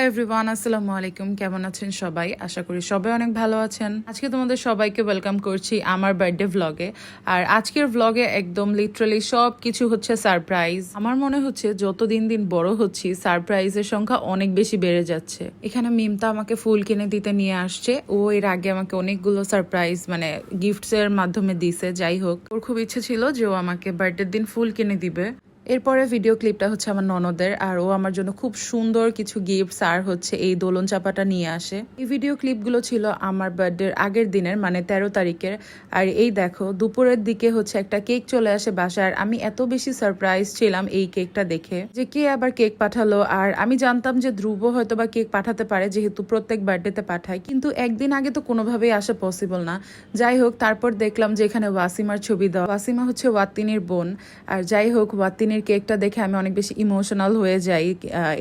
Everyone, আসসালামু আলাইকুম। কেমন আছেন সবাই? আশা করি সবাই অনেক ভালো আছেন। আজকে তোমাদের সবাইকে ওয়েলকাম করছি আমার বার্থডে ভ্লগে। আর আজকের ভ্লগে একদম লিটারালি সব কিছু হচ্ছে সারপ্রাইজ। আমার মনে হচ্ছে যত দিন দিন বড় হচ্ছি সারপ্রাইজের সংখ্যা অনেক বেশি বেড়ে যাচ্ছে। এখানে মিমতা আমাকে ফুল কিনে দিতে নিয়ে আসছে। ও এর আগে আমাকে অনেকগুলো সারপ্রাইজ মানে গিফটস এর মাধ্যমে দিছে। যাই হোক, ওর খুব ইচ্ছে ছিল যে ও আমাকে বার্থডের দিন ফুল কিনে দিবে। এরপরে ভিডিও ক্লিপটা হচ্ছে আমার ননদের, আর ও আমার জন্য খুব সুন্দর কিছু গিফটস আর হচ্ছে এই দোলন চাপাটা নিয়ে আসে। এই ভিডিও ক্লিপগুলো ছিল আমার বার্থডের আগের দিনের, মানে 13 তারিখের। আর এই দেখো দুপুরের দিকে হচ্ছে একটা কেক চলে আসে বাসায়। আর আমি এত বেশি সারপ্রাইজ ছিলাম এই কেকটা দেখে যে কে আবার কেক পাঠালো। আর আমি জানতাম যে ধ্রুব হয়তো বা কেক পাঠাতে পারে, যেহেতু প্রত্যেক বার্থডেতে পাঠায়, কিন্তু একদিন আগে তো কোনোভাবেই আসা পসিবল না। যাই হোক, তারপর দেখলাম যে এখানে ওয়াসিমার ছবি দেওয়া। ওয়াসিমা হচ্ছে ওয়াতিনির বোন। আর যাই হোক, ওয়াতিনির কেকটা দেখে আমি অনেক বেশি ইমোশনাল হয়ে যাই।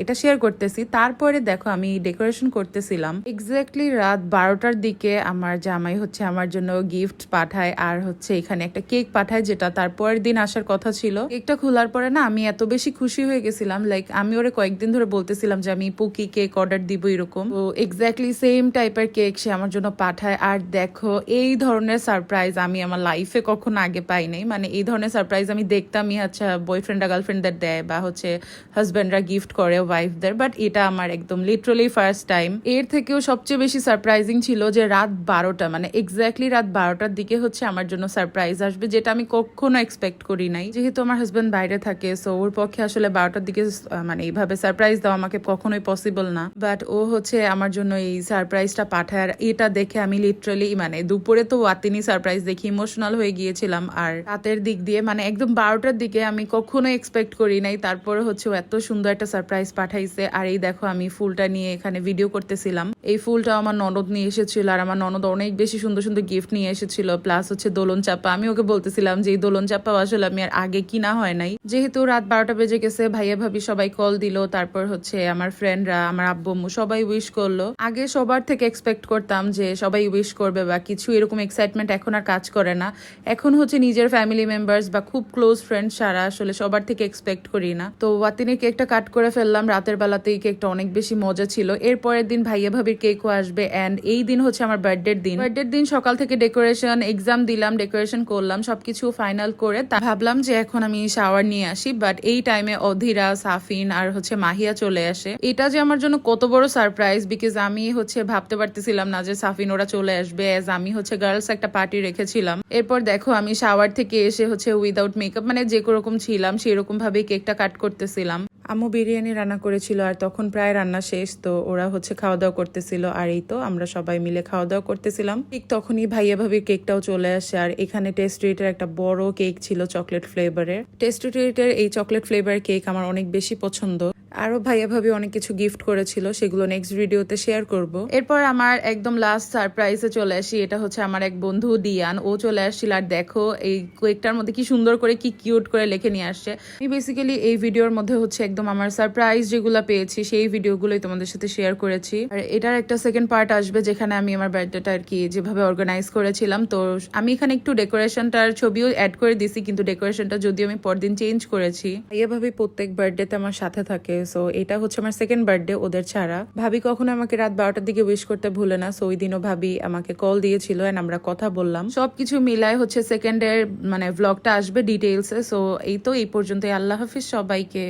এটা শেয়ার করতেছি। তারপরে দেখো আমি ডেকোরেশন করতেছিলাম, এক্স্যাক্টলি রাত 12টার দিকে আমার জামাই হচ্ছে আমার জন্য গিফট পাঠায় আর হচ্ছে এখানে একটা কেক পাঠায়, যেটা তারপরের দিন আসার কথা ছিল। কেকটা খোলার পরে না আমি এত বেশি খুশি হয়ে গেছিলাম, লাইক আমি ওরে কয়েকদিন ধরে বলতেছিলাম যে আমি পুকি কেক অর্ডার দিব এরকম। তো এক্স্যাক্টলি সেম টাইপের কেক সে আমার জন্য পাঠায়। আর দেখো এই ধরনের সারপ্রাইজ আমি আমার লাইফে কখনো আগে পাই নাই। মানে এই ধরনের সারপ্রাইজ আমি দেখতামই আচ্ছা বয়ফ্রেন্ডরা গার্লফ্রেন্ডদের দেয় বা হচ্ছে হাজব্যান্ডরা গিফট করে ওয়াইফদের, বাট এটা আমার একদম লিটারালি ফার্স্ট টাইম। এর থেকেও সবচেয়ে বেশি সারপ্রাইজিং ছিল যে রাত 12টা, মানে এক্স্যাক্টলি রাত 12টার দিকে হচ্ছে আমার জন্য সারপ্রাইজ আসবে, যেটা আমি কখনো এক্সপেক্ট করি নাই। যেহেতু আমার হাজব্যান্ড বাইরে থাকে, সো ওর পক্ষে আসলে 12টার দিকে মানে এইভাবে সারপ্রাইজ দেওয়া আমাকে কখনোই পসিবল না। বাট ও হচ্ছে আমার জন্য এই সারপ্রাইজটা পাঠায়। আর এটা দেখে আমি লিটারালি মানে দুপুরে তো ওয়াতিনি সারপ্রাইজ দেখে ইমোশনাল হয়ে গিয়েছিলাম, আর রাতের দিক দিয়ে মানে একদম 12টার দিকে আমি কখনো এক্সপেক্ট করি নাই। তারপরে হচ্ছে এত সুন্দর একটা সারপ্রাইজ পাঠাইছে। আর এই দেখো আমি ফুলটা নিয়ে এখানে ভিডিও করতেছিলাম। এই ফুলটা আমার ননদ নিয়ে এসেছিল, আর আমার ননদ অনেক বেশি সুন্দর সুন্দর গিফট নিয়ে এসেছিল, প্লাস হচ্ছে দোলন চাপা। আমি ওকে বলতেছিলাম যে এই দোলন চাপা আসলে আমি আর আগে কিনা হয় নাই, যেহেতু রাত 12টা বেজে গেছে। ভাইয়া ভাবি সবাই কল দিল, তারপর হচ্ছে আমার ফ্রেন্ডরা, আমার আব্বু আম্মু সবাই উইশ করলো। আগে সবার থেকে এক্সপেক্ট করতাম যে সবাই উইশ করবে বা কিছু, এরকম এক্সাইটমেন্ট এখন আর কাজ করে না। এখন হচ্ছে নিজের ফ্যামিলি মেম্বার্স বা খুব ক্লোজ ফ্রেন্ড ছাড়া আসলে সবার থেকে এক্সপেক্ট করি না। তো ওয়াতিনির কেকটা কাট করে ফেললাম রাতের বেলাতেই। কেকটা অনেক বেশি মজা ছিল। এরপরের দিন ভাইয়া ভাবির কেকও আসবে, অ্যান্ড এই দিন হচ্ছে আমার বার্থডের দিন। বার্থডের দিন সকাল থেকে ডেকোরেশন, এক্সাম দিলাম, ডেকোরেশন করলাম, সবকিছু ফাইনাল করে ভাবলাম যে এখন আমি শাওয়ার নিয়ে আসি। বাট এই টাইমে অধীরা, সাফিন আর হচ্ছে মাহিয়া চলে আসে। এটা যে আমার জন্য কত বড় সারপ্রাইজ, বিকজ আমি হচ্ছে ভাবতে পারতেছিলাম না যে সাফিন ওরা চলে আসবে, অ্যাজ আমি হচ্ছে গার্লস একটা পার্টি রেখেছিলাম। এরপর দেখো আমি শাওয়ার থেকে এসে হচ্ছে উইদাউট মেকআপ মানে যে রকম ছিলাম সেরকম ভাবে কেকটা কাট করতেছিলাম। আম্মু বিরিয়ানি রান্না করেছিল, আর তখন প্রায় রান্না শেষ। তো ওরা হচ্ছে খাওয়া দাওয়া করতেছিল, আর এই তো আমরা সবাই মিলে খাওয়া দাওয়া করতেছিলাম। ঠিক তখনই ভাইয়া ভাবির কেকটাও চলে আসে। আর এখানে টেস্ট ট্রিটের একটা বড় কেক ছিল চকলেট ফ্লেভারের। টেস্ট ট্রিটের এই চকলেট ফ্লেভারের কেক আমার অনেক বেশি পছন্দ। আরো ভাইয়া ভাবি অনেক কিছু গিফট করেছিল, সেগুলো নেক্সট ভিডিওতে শেয়ার করব। এরপর আমার একদম লাস্ট সারপ্রাইজে চলে আসি। এটা হচ্ছে আমার এক বন্ধু ডিয়ান, ও চলে আসছিল। আর দেখো এই কেকটার মধ্যে কি সুন্দর করে কি কিউট করে লিখে নিয়ে আসছে। আমি বেসিক্যালি এই ভিডিওর মধ্যে হচ্ছে একদম আমার সারপ্রাইজ যেগুলো পেয়েছি সেই ভিডিওগুলোই তোমাদের সাথে শেয়ার করেছি। আর এটার একটা সেকেন্ড পার্ট আসবে, যেখানে আমি আমার বার্থডেটা আর কি যেভাবে অর্গানাইজ করেছিলাম। তো আমি এখানে একটু ডেকোরেশনটার ছবিও অ্যাড করে দিছি, কিন্তু ডেকোরেশনটা যদিও আমি পরদিন চেঞ্জ করেছি। ভাইয়া ভাবি প্রত্যেক বার্থডেতে আমার সাথে থাকে, সো এটা হচ্ছে আমার সেকেন্ড বার্থডে ওদের ছাড়া। ভাবি কখনো আমাকে রাত 12টার দিকে উইশ করতে ভুলে না, সো ওই দিনও ভাবি আমাকে কল দিয়েছিল এন্ড আমরা কথা বললাম। সবকিছু মিলায় হচ্ছে সেকেন্ডের মানে ভ্লগটা আসবে ডিটেইলসে। সো এই তো এই পর্যন্তই। আল্লাহ হাফিজ সবাইকে।